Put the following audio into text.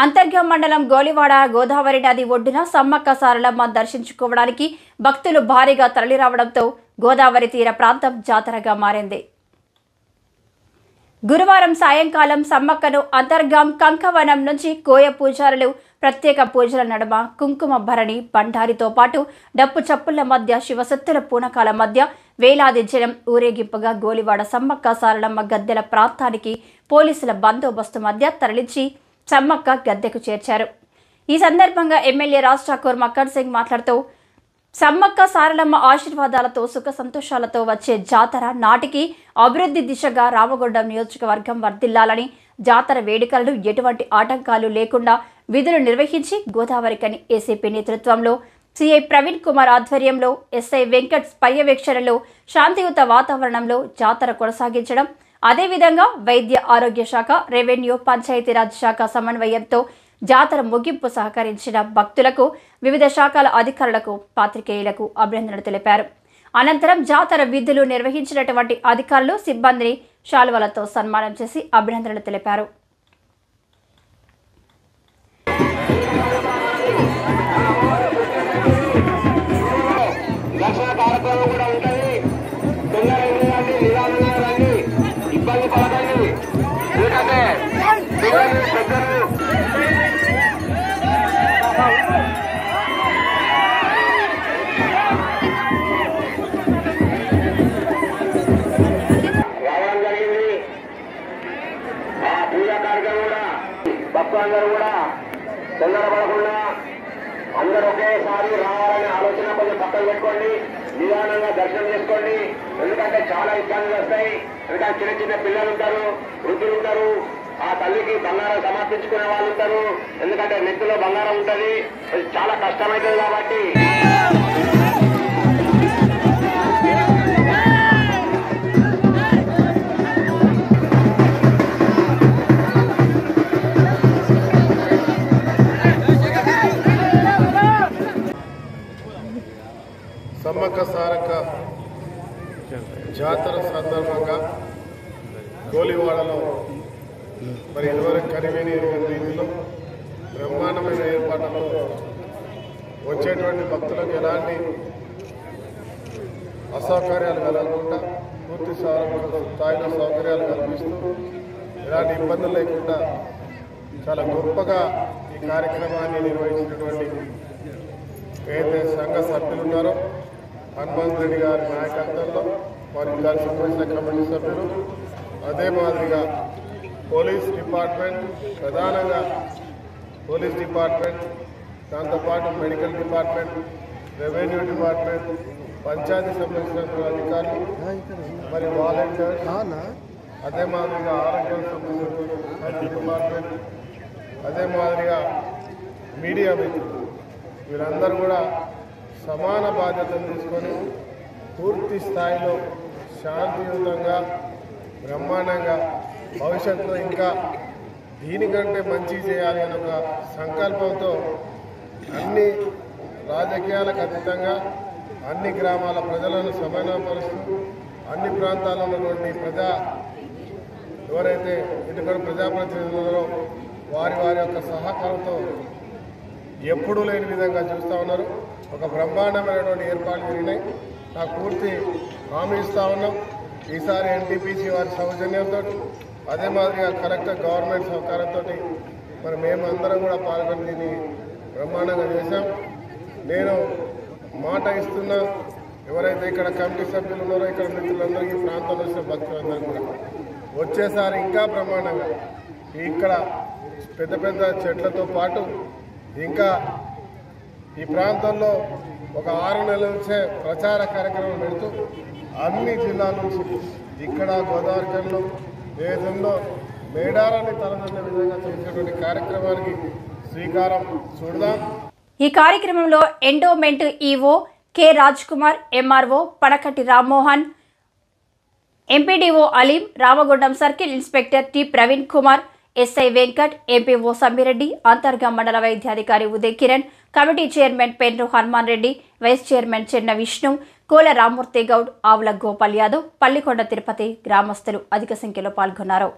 అంతర్గం మండలం గోలివాడ గోదావరి నది ఒడ్డున సమ్మక్క సారలమ్మ దర్శించుకోవడానికి భక్తులు భారీగా తరలిరావడంతో గోదావరి తీర ప్రాంతం జాతరగా మారింది. గురువారం సాయంకాలం సమ్మక్కను అంతర్గం కంకవనం నుంచి కోయ పూజారులు ప్రత్యేక పూజల నడుమ కుంకుమ భరణి బండారితో పాటు డప్పు చప్పుళ్ల మధ్య శివసత్తుల పూనకాల మధ్య వేలాది జనం ఊరేగింపుగా గోలివాడ సమ్మక్క సారలమ్మ గద్దెల ప్రాంతానికి పోలీసుల బందోబస్తు మధ్య తరలించి సమ్మక్క గద్దెకు చేర్చారు. ఈ సందర్భంగా ఎమ్మెల్యే రాజ్ ఠాకూర్ మక్కన్ సింగ్ మాట్లాడుతూ సమ్మక్క సారలమ్మ ఆశీర్వాదాలతో సుఖ సంతోషాలతో వచ్చే జాతర నాటికి అభివృద్ధి దిశగా రామగుండం నియోజకవర్గం వర్ధిల్లాలని, జాతర వేడుకలను ఎటువంటి ఆటంకాలు లేకుండా విధులు నిర్వహించి గోదావరికని ఏసీపీ నేతృత్వంలో సిఐ ప్రవీణ్ కుమార్ ఆధ్వర్యంలో ఎస్ఐ వెంకట్ పర్యవేక్షణలో శాంతియుత వాతావరణంలో జాతర కొనసాగించడం, అదేవిధంగా వైద్య ఆరోగ్య శాఖ, రెవెన్యూ, పంచాయతీరాజ్ శాఖ సమన్వయంతో జాతర ముగింపు సహకరించిన భక్తులకు, వివిధ శాఖల అధికారులకు, పాత్రికేయులకు అభినందనలు తెలిపారు. అనంతరం జాతర విధులు నిర్వహించినటువంటి అధికారులు, సిబ్బందిని శాలువలతో సన్మానం చేసి అభినందనలు తెలిపారు. భక్తులందరూ కూడా తొందరపడకుండా అందరూ ఒకేసారి రావాలనే ఆలోచన కొంచెం పక్కన పెట్టుకోండి, నిదానంగా దర్శనం చేసుకోండి. ఎందుకంటే చాలా ఇబ్బందులు వస్తాయి. ఎందుకంటే చిన్న చిన్న పిల్లలు ఉంటారు, వృద్ధులు ఉంటారు, ఆ తల్లికి బంగారం సమర్పించుకునే వాళ్ళు ఉంటారు. ఎందుకంటే నెత్తిలో బంగారం ఉంటుంది, చాలా కష్టమవుతుంది. కాబట్టి సమ్మక్క సారక్క జాతర సందర్భంగా గోలివాడలో మరి ఇదివరకు కనివేని రీతిలో బ్రహ్మాండమైన ఏర్పాట్లతో వచ్చేటువంటి భక్తులకు ఎలాంటి అసౌకర్యాలు కలగకుండా పూర్తి స్థాయిలో సౌకర్యాలు కల్పిస్తూ ఎలాంటి ఇబ్బందులు లేకుండా చాలా గొప్పగా ఈ కార్యక్రమాన్ని నిర్వహించినటువంటి ఏదైతే సంఘ సభ్యులు ఉన్నారో హనుమంత్ రెడ్డి గారి నాయకత్వంలో వారికి కలిసి వచ్చిన కమిటీ సభ్యులు, అదే మాదిరిగా పోలీస్ డిపార్ట్మెంట్, ప్రధానంగా పోలీస్ డిపార్ట్మెంట్, దాంతోపాటు medical department, revenue department, panchayati సంబంధించిన అధికారులు, మరి వాలంటీర్స్, అదే మాదిరిగా ఆరోగ్యం సంబంధించిన డిపార్ట్మెంట్, అదే మాదిరిగా మీడియా మిత్రులు, వీరందరూ కూడా సమాన బాధ్యతలు తీసుకొని పూర్తి స్థాయిలో శాంతియుతంగా బ్రహ్మాండంగా భవిష్యత్తులో ఇంకా దీనికంటే మంచి చేయాలి అనే ఒక సంకల్పంతో అన్ని రాజకీయాలకు అతీతంగా అన్ని గ్రామాల ప్రజలను సమన్వయపరుస్తూ అన్ని ప్రాంతాల్లో ఉన్నటువంటి ఎవరైతే ఇటుకడ ప్రజాప్రతినిధులలో వారి యొక్క సహకారంతో ఎప్పుడూ లేని విధంగా చూస్తూ ఉన్నారు. ఒక బ్రహ్మాండమైనటువంటి ఏర్పాట్లు జరిగినాయి. నాకు పూర్తి హామీ ఇస్తూ ఉన్నాం. ఈసారి ఎన్టీపీసీ వారి సౌజన్యంతో, అదే మాదిరిగా కలెక్టర్ గవర్నమెంట్ సహకారంతో మరి మేమందరం కూడా పాల్గొని దీన్ని బ్రహ్మాండంగా చేశాం. నేను మాట ఇస్తున్నా, ఎవరైతే ఇక్కడ కమిటీ సభ్యులు ఉన్నారో, ఇక్కడ మిత్రులందరికీ ప్రాంతంలో వచ్చిన భక్తులందరూ కూడా వచ్చేసారి ఇంకా బ్రహ్మాండంగా ఇక్కడ పెద్ద పెద్ద చెట్లతో పాటు ఇంకా ఈ ప్రాంతంలో ఒక 6 నెలల నుంచే ప్రచార కార్యక్రమం పెడుతూ అన్ని జిల్లాల నుంచి ఇక్కడ గోదావరిలో దేశంలో మేడారాన్ని తలదన్న విధంగా చేసేటువంటి కార్యక్రమానికి శ్రీకారం చుడదాం. ఈ కార్యక్రమంలో endowment EO K Raj Kumar, MRO Panakati Rammohan, MPDO Aleem, Ramagundam circle inspector T Praveen Kumar, SI Venkat, MPO Sammireddy, Antargam మండల వైద్యాధికారి Uday Kiran, committee chairman Penru Hanuman Reddy, vice chairman Chenna Vishnu, Kola Rammurthy Goud, Avula Gopal Yadav, Pallikonda Tirupati గ్రామస్తులు అధిక సంఖ్యలో పాల్గొన్నారు.